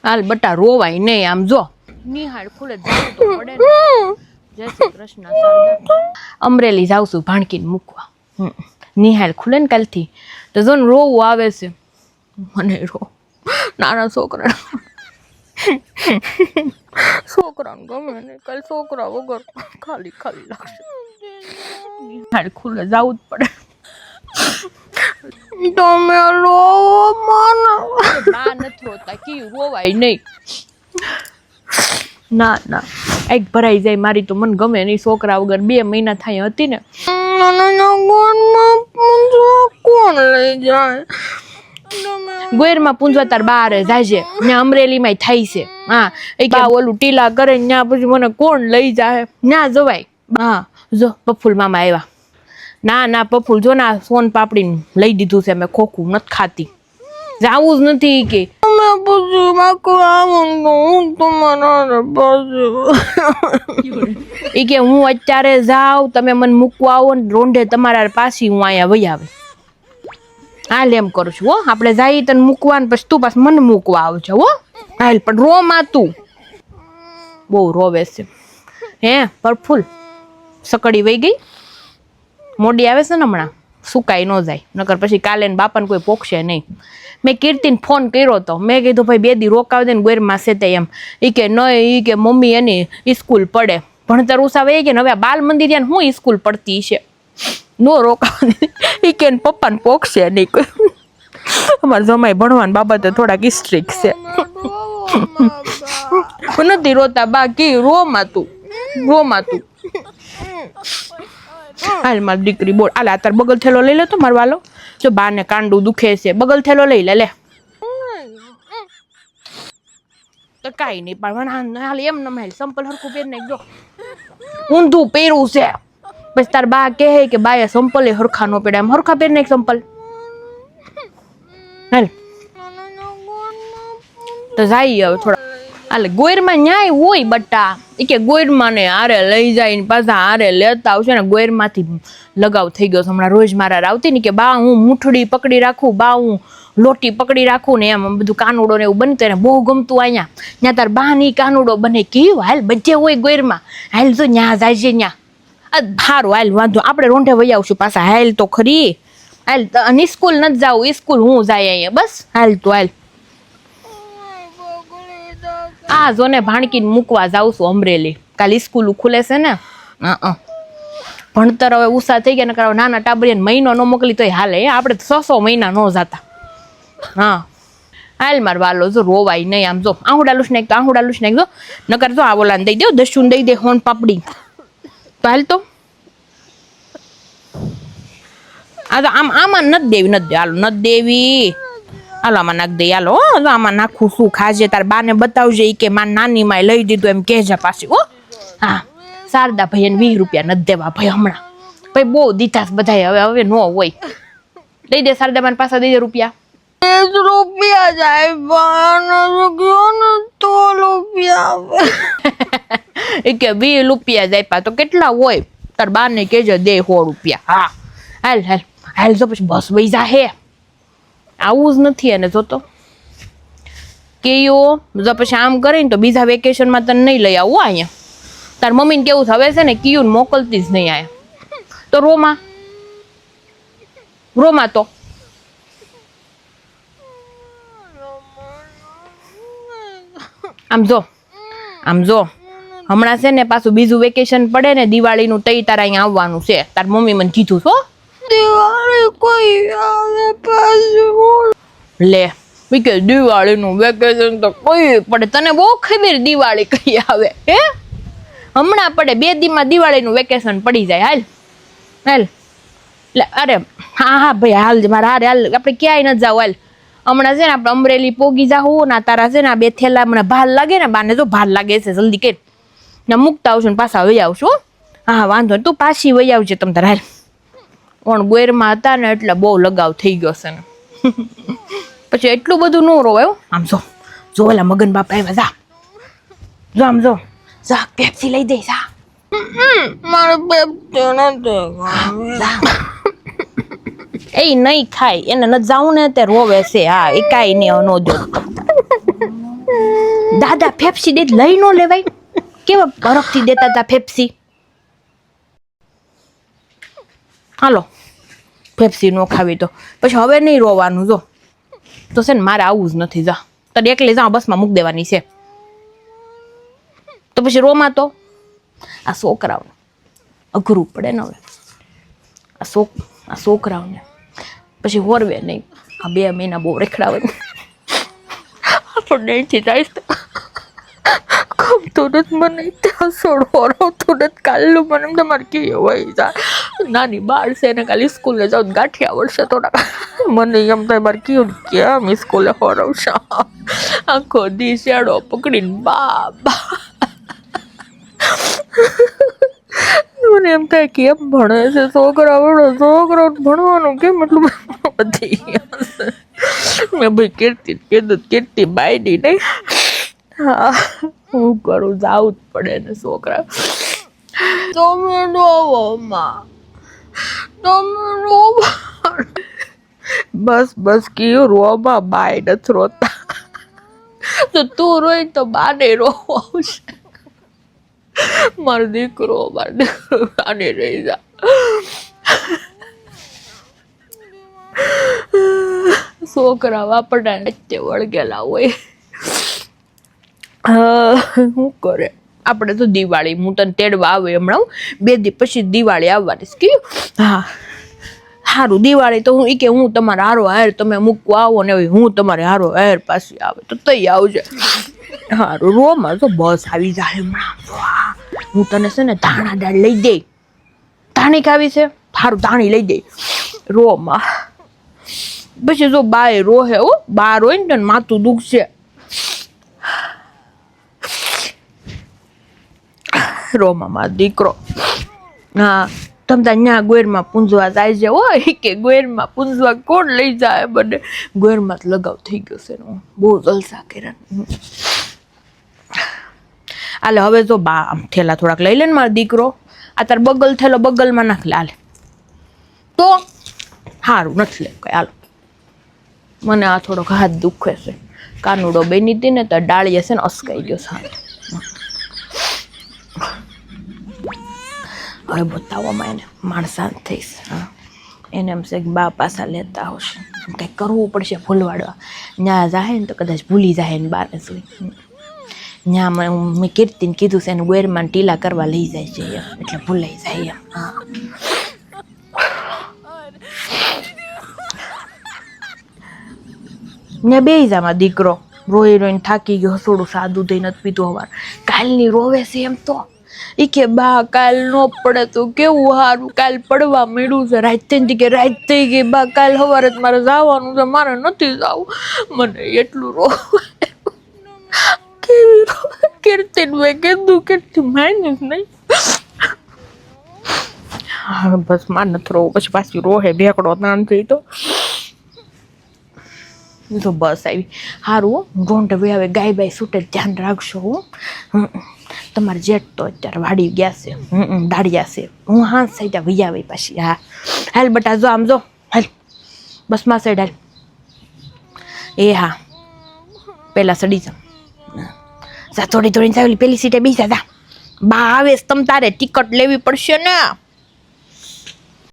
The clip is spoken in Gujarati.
હાલ બટા રોવાય નહીં આમ જો નિહાળ ખુલે જવું તો પડે ને જય શ્રી કૃષ્ણ અમરેલી જાઉં છું ભાણકીને મૂકવા નિહાળ ખુલે ને કાલથી તો જો ને રોવું આવે છે મને નાના છોકરા છોકરાને ગમે ને કાલ છોકરા વગર ખાલી ખાલી લાગશે નિહાળ ખુલે જવું જ પડે તમે રોવો માનો ના નથી રોતા કી રોવાય નહીં ના ના એક ભરાઈ જાય મારી તો મને ગમે નહીં છોકરા વગર 2 મહિના થાય હતી ને કોણ લઈ જાય ગોયરમાં પૂંજવા તાર બાર જાય છે ત્યાં અમરેલીમાં થાય છે હા એ કે ઓલું ટીલા કરે ત્યાં પછી મને કોણ લઈ જાય ત્યાં જવાય હા જો પફુલ મામા આવ્યા ના ના પફુલ જો ના સોન પાપડી લઈ દીધું છે મેં ખોખું નથી ખાતી જાવું જ નથી કે એ કે હું અત્યારે જાઉં તમે મને મૂકવા આવો ને રોંઢે તમારા પાછી હું અહીંયા વહી આવે હાલ એમ કરું છું હો આપણે જઈએ તને મૂકવા ને પછી તું પાછ મને મૂકવા આવજો હો હાલ પણ રોમાં તું બહુ રોવે છે હે પરફુલ સકડી વહી ગઈ મોડી આવે છે ને હમણાં સુકાઈ ન જાય નકર પછી કાલે ને બાપાને કોઈ પોખશે નહીં મેં કીર્તિને ફોન કર્યો હતો મેં કીધું ભાઈ 2 દી રોકાવ દે ને ગોરમાં છે તે એમ એ કે નહીં એ કે મમ્મી એની સ્કૂલ પડે ભણતર ઉસાવે કે ને હવે બાલ મંદિર યાને હું સ્કૂલ પડતી છે નો રોકાવ એ કે પપ્પાને પોખશે નહીં કોઈ અમારે જમાઈ ભણવાના બાબતે થોડાક સ્ટ્રિક્ટ છે નથી રોતા બાકી રોમાં તું હાલ મારી દીકરી બોલ આલે તાર બગલ થેલો લઈ લે તો મારો વાલો જો બાને કાંડું દુખે છે બગલ થેલો લઈ લે તો કાઈ નહીં પણ હાલ એમ ન માલ સંપલ હરખું પહેર નાખ જો ઊંધું પહેરવું છે પછી તાર બા કહે કે બાએ સંપલે હરખા નો પહેર્યા એમ હરખા પહેર નાખ સંપલ હાલ તો જાય હવે થોડા હાલે ગોયરમાં ન્યાય હોય બટા એ કે ગોયરમાં ને આરે લઈ જાય ને પાછા આરે લેતા આવશે ને ગોયરમાંથી લગાવ થઈ ગયો હમણાં રોજ મારા આવતી ને કે બા હું મૂઠડી પકડી રાખું બા હું લોટી પકડી રાખું ને એમ બધું કાનુડો ને એવું બનતું એને બહુ ગમતું અહીંયા ત્યાં તાર બા ની કાનુડો બને કેવું હાલ બધે હોય ગોયરમાં હાલ તો ન્યા જાય છે ન્યા સારું હાલ વાંધો આપણે રોંઢે વહી આવશું પાછા હાલ તો ખરી હાલ અને સ્કૂલ નથી જાવું સ્કૂલ હું જાય અહીંયા બસ હાલ તો હાલ આ જો ને ભાણકીને મૂકવા જાઉં છું અમરેલી કાલે સ્કૂલ ખુલે છે ને ભણતર હવે ઉષા થઈ ગયા ને નાના ટાબરિયાને મહિનો ન મોકલી તોય હાલે આપણે 600 મહિના ન જાતા હા હાલ માર વાલો જો રોવાય નહીં આમ જો આહુડાલું નાખ તો આહુડાલું નાખ જો નકર જો આ બોલાને દઈ દો દસ્યુને દઈ દે હોન પાપડી તો હાલ તો આ તો આમાં નથી દેવી હાલો નથી દેવી હાલો આમાં નાખ દે હાલો આમાં નાખું શું ખાજે તાર બાને બતાવજે કે માર નાની માએ લઈ દીધું એમ કહેજા પાછી હો હા શારદા ભાઈ એને 20 રૂપિયા નથી દેવા ભાઈ હમણાં ભાઈ બહુ દીધા બધા હવે નો હોય દઈ દે શારદા માન પાછા દઈ દે રૂપિયા 20 રૂપિયા જાય તો રૂપિયા એ કે 20 રૂપિયા જાય પા તો કેટલા હોય તાર બાને કેજે દે 100 રૂપિયા હા હાલ હાલ હાલ જો પછી બસ વઈ જા હે આવું જ નથી એને જોતો કેયો જો પછી આમ કરીને તો બીજા વેકેશનમાં તને નહીં લઈ આવું અહીંયા તાર મમ્મીને કેવું હવે છે ને કિયુને મોકલતી જ નહીં આયા તો રોમાં તો આમ જો હમણાં છે ને પાછું બીજું વેકેશન પડે ને દિવાળીનું તઈ તારા અહીંયા આવવાનું છે તાર મમ્મી મને કીધું છો દિવાળી કોઈ આવે પાછું લે કે દિવાળીનું વેકેશન તો કોઈ પડે તને બહુ ખબર દિવાળી કઈ આવે હે હમણાં પડે 2 દીમાં દિવાળીનું વેકેશન પડી જાય હાલ લે અરે હા ભાઈ હાલ મારા હાલ આપણે ક્યાંય ન જાવ હાલ હમણાં છે ને આપણે અમરેલી પોગી જાવું ના તારા છે ને 2 થેલા મને ભાર લાગે ને બાને જો ભાર લાગે છે જલ્દી કે ને મૂકતા આવશું ને પાછા વહી આવશું હા વાંધો તું પાછી વહી આવજે તમ તાર હાલ કોણ ગોયરમાં હતા ને એટલે બહુ લગાવ થઈ ગયો છે ને પછી એટલું બધું ન રોવાયું આમ જો ઓલા મગન બાપા આવ્યા જો આમ જો જા પેપ્સી લઈ દે જા મારે પેપ્સી નથી એ નહીં ખાય એને ન જાવું ને તે રોવે છે હા એ કાઈ નહીં નો જો દાદા ફેફસી દે લઈ નો લેવાય, કેવા બરફથી દેતા હતા ફેફસી. હાલો ફેફસી નો ખાવી તો પછી હવે નહીં રોવાનું. જો તો છે ને મારે આવું જ નથી. જા તને એકલી જા બસમાં મૂક દેવાની છે તો પછી રોમાં તો આ છોકરાઓને અઘરું પડે ને. હવે આ છોકરાઓને પછી હોરવે નહીં. આ 2 મહિના બહુ રેખડાવે આપણને અહીંથી જાય ગમતું નથી મને. ત્યાં છોડવાનું નથી. કાલનું મને એમ તમારે કેવું હોય જાય નાની બાળ છે ને કાલે સ્કૂલે જાઉં ગાંઠિયા વળશે તો મને એમ થાય મારે કેવું કેમ સ્કૂલે હોરવશે. આખો દી શેડો પકડીને બાબા મને એમ થાય કેમ ભણે છે છોકરા ભણવાનું કેમ એટલું વધી મેં ભાઈ કીર્તિ બાયડી નહીં. હા હું કરું જાવું જ પડે ને છોકરા. તમે બસ કયું રોમાં બાય નથી રોતા. તો તું રોઈ તો બાને રોવા આવશે. મારો દીકરો આને રહી જા. છોકરા વાપરતા નચ્ચે વળગેલા હોય. શું કરે આપણે તો દિવાળી હું તને તેડવા આવે હમણાં 2 દી પછી દિવાળી આવવાની કે. હા સારું દિવાળી તો હું કે હું તમારા હારો હાર તમે મૂકવા આવો ને હું તમારે હારો હાર પાછી આવે તો તઈ આવજે. સારું રોમાં તો બસ આવી જાય હમણાં. હું તને છે ને ધાણા દાળ લઈ દઈ. ધાણી ખાવી છે સારું ધાણી લઈ દઈ રોમાં. પછી જો બાય રોહે હો બા રોય ને તને માથું દુખશે. રોમામાં દીકરો હા તમતા ત્યાં ગોયરમાં પૂંજવા જાય છે. હોય કે ગોયરમાં પૂંજવા કોણ લઈ જાય બને ગોયરમાં જ લગાવ થઈ ગયો છે. બહુ જલસા કર્યા. હાલે હવે જો બા આમ થેલા થોડાક લઈ લે ને મારો દીકરો. આ તાર બગલ થેલો બગલમાં નાખ લે. હાલે તો સારું નથી લે કઈ. હાલો મને આ થોડોક હાથ દુખે છે. કાનુડો બેની હતી ને તો ડાળીએ છે ને અસકાઈ ગયો છે. હવે બતાવવામાં એને માણસાન થઈશ. હા એને એમ છે કે બા પાછા લેતા આવશે. કંઈક કરવું પડશે ભૂલવાડવા. ત્યાં જાય ને તો કદાચ ભૂલી જાય ને બાને સુઈ. ત્યાં મેં કીર્તિને કીધું છે એને ગોયરમાં ટીલા કરવા લઈ જાય છે એટલે ભૂલાઈ જાય એમ. હા ને બે જામાં દીકરો રોઈ રોઈને થાકી ગયો. થોડું સાદું થઈ નથી પીધું હવાર. કાલની રોવે છે એમ તો ઈ કે બા કાલ નો પડે તો કેવું સારું. કાલ પડવા મળ્યું છે. રાત થઈ કે રાત થઈ ગઈ બા કાલ સવારે જ મારે જવાનું છે. મારે નથી જવું. મને એટલું રોવે કેવી રોવે. કીર્તિન મેં કીધું કીર્તિ માન્યું જ નહીં. બસ માર નથી રોવું. પછી પાછી રોહે ભેકડો તાણ થઈ તો બસ આવી. સારું રોંઢ હવે ગાય બાય છૂટે ધ્યાન રાખશો. હું તમારે જેટ તો અત્યારે વાડી ગયા છે. દાળિયા છે. હું હા સાઈડ વૈયા આવી પાછી. હા હાલ બટા જો આમ જો હાલ બસમાં સાઈડ હાલ. એ હા પેલા સડી જા થોડી થોડી પેલી સીટે બેસી જા. બા આવે તમ તારે ટિકટ લેવી પડશે ને.